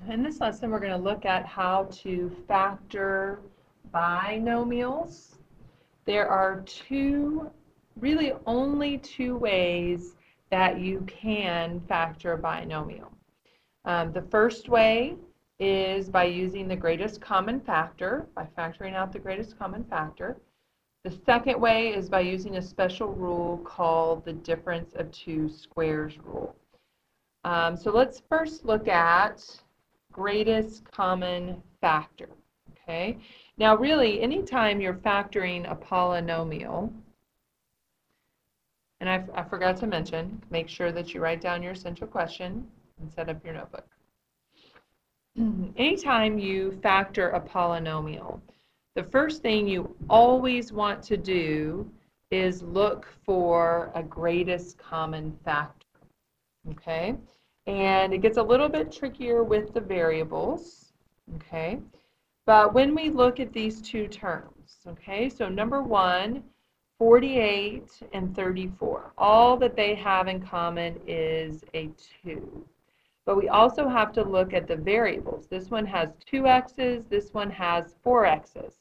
In this lesson, we're going to look at how to factor binomials. There are really only two ways that you can factor a binomial. The first way is by using the greatest common factor, by factoring out the greatest common factor. The second way is by using a special rule called the difference of two squares rule. So let's first look at greatest common factor. Okay. Now really, anytime you're factoring a polynomial, and I forgot to mention, make sure that you write down your essential question and set up your notebook. Anytime you factor a polynomial, the first thing you always want to do is look for a greatest common factor. Okay? And it gets a little bit trickier with the variables. Okay? But when we look at these two terms, okay, so number one, 48 and 34, all that they have in common is a 2. But we also have to look at the variables. This one has 2 x's, this one has 4 x's.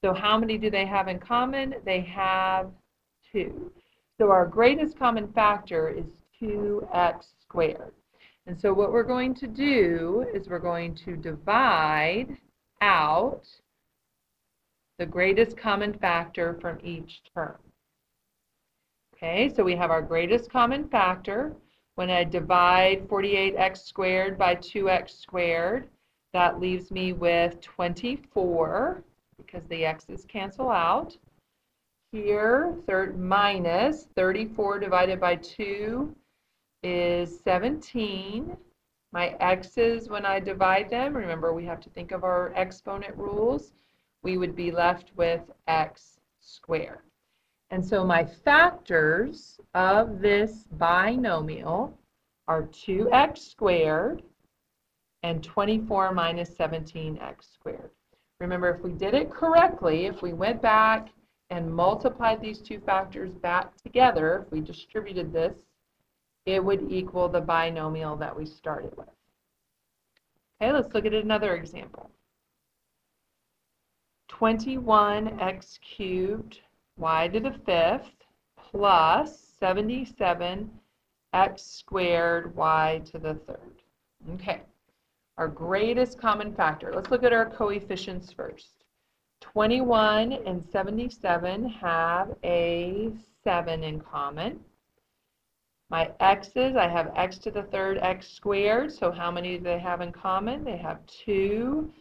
So how many do they have in common? They have 2. So our greatest common factor is 2x squared. And so what we're going to do is we're going to divide out the greatest common factor from each term. Okay, so we have our greatest common factor. When I divide 48x squared by 2x squared, that leaves me with 24 because the x's cancel out. Here, minus 34 divided by 2 is 17. My x's, when I divide them, remember we have to think of our exponent rules, we would be left with x squared. And so my factors of this binomial are 2x squared and 24 minus 17x squared. Remember, if we did it correctly, if we went back and multiplied these two factors back together, if we distributed this, it would equal the binomial that we started with. Okay, let's look at another example. 21x cubed y to the 5th plus 77x squared y to the 3rd. Okay, our greatest common factor. Let's look at our coefficients first. 21 and 77 have a 7 in common. My x's, I have x to the 3rd x squared, so how many do they have in common? They have 2.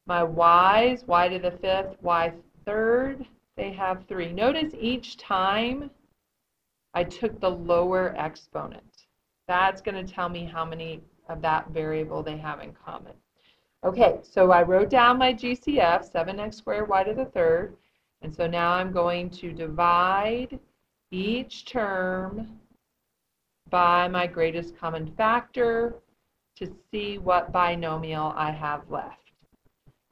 My y's, y to the 5th, y 3rd, they have 3. Notice each time I took the lower exponent. That's going to tell me how many of that variable they have in common. Okay, so I wrote down my GCF, 7x squared y to the 3rd, and so now I'm going to divide each term by my greatest common factor to see what binomial I have left.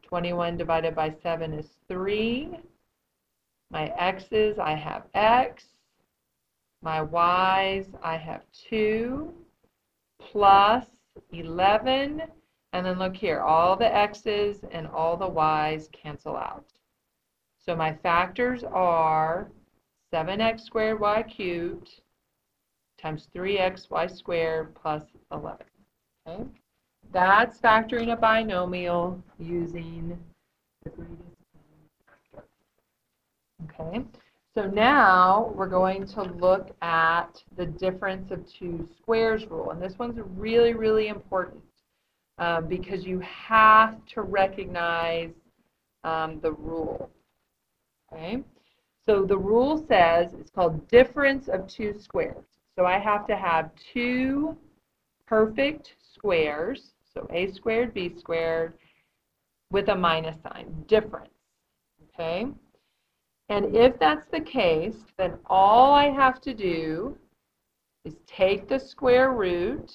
21 divided by 7 is 3. My x's, I have x. My y's, I have 2 plus 11. And then look here, all the x's and all the y's cancel out. So my factors are 7x squared y cubed times 3xy squared plus 11. Okay? That's factoring a binomial using the greatest common factor. Okay? So now we're going to look at the difference of two squares rule. And this one's really, really important because you have to recognize the rule. Okay? So the rule says it's called difference of two squares. So I have to have two perfect squares, so a squared, b squared, with a minus sign, difference, okay? And if that's the case, then all I have to do is take the square root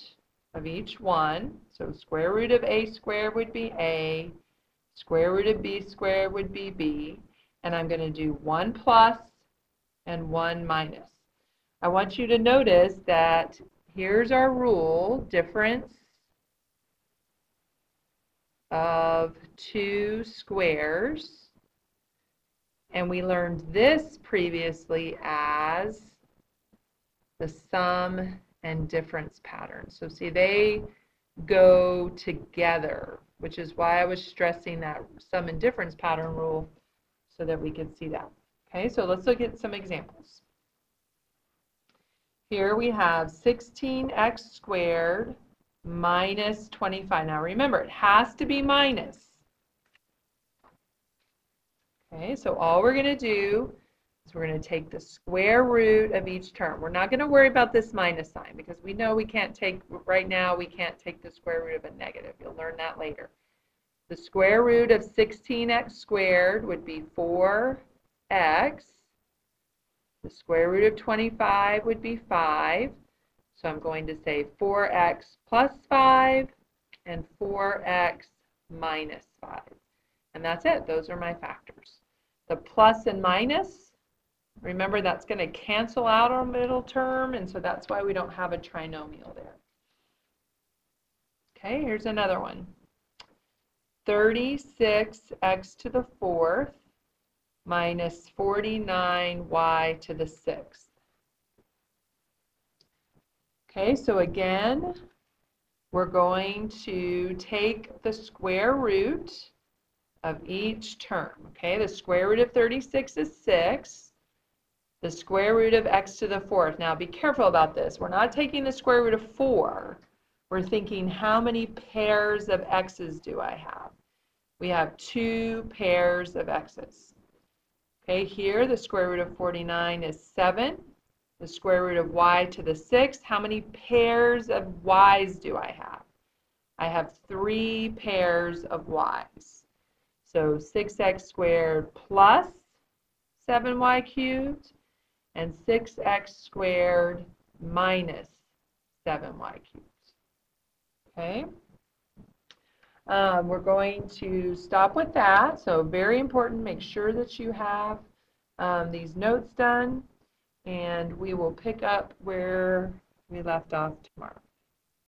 of each one. So square root of a squared would be a, square root of b squared would be b, and I'm going to do 1 plus and 1 minus. I want you to notice that here's our rule, difference of two squares. And we learned this previously as the sum and difference pattern. So see, they go together, which is why I was stressing that sum and difference pattern rule so that we could see that. Okay, so let's look at some examples. Here we have 16x squared minus 25. Now remember, it has to be minus. Okay, so all we're going to do is we're going to take the square root of each term. We're not going to worry about this minus sign because we know we can't take, right now we can't take the square root of a negative. You'll learn that later. The square root of 16x squared would be 4x. The square root of 25 would be 5. So I'm going to say 4x plus 5 and 4x minus 5. And that's it. Those are my factors. The plus and minus, remember that's going to cancel out our middle term, and so that's why we don't have a trinomial there. Okay, here's another one. 36x to the 4th minus 49y to the 6th. Okay, so again, we're going to take the square root of each term. Okay, the square root of 36 is 6. The square root of x to the 4th. Now be careful about this. We're not taking the square root of 4. We're thinking, how many pairs of x's do I have? We have 2 pairs of x's. Okay, here the square root of 49 is 7. The square root of y to the 6th. How many pairs of y's do I have? I have 3 pairs of y's. So 6x squared plus 7y cubed and 6x squared minus 7y cubed. Okay. We're going to stop with that. So very important, make sure that you have these notes done, and we will pick up where we left off tomorrow.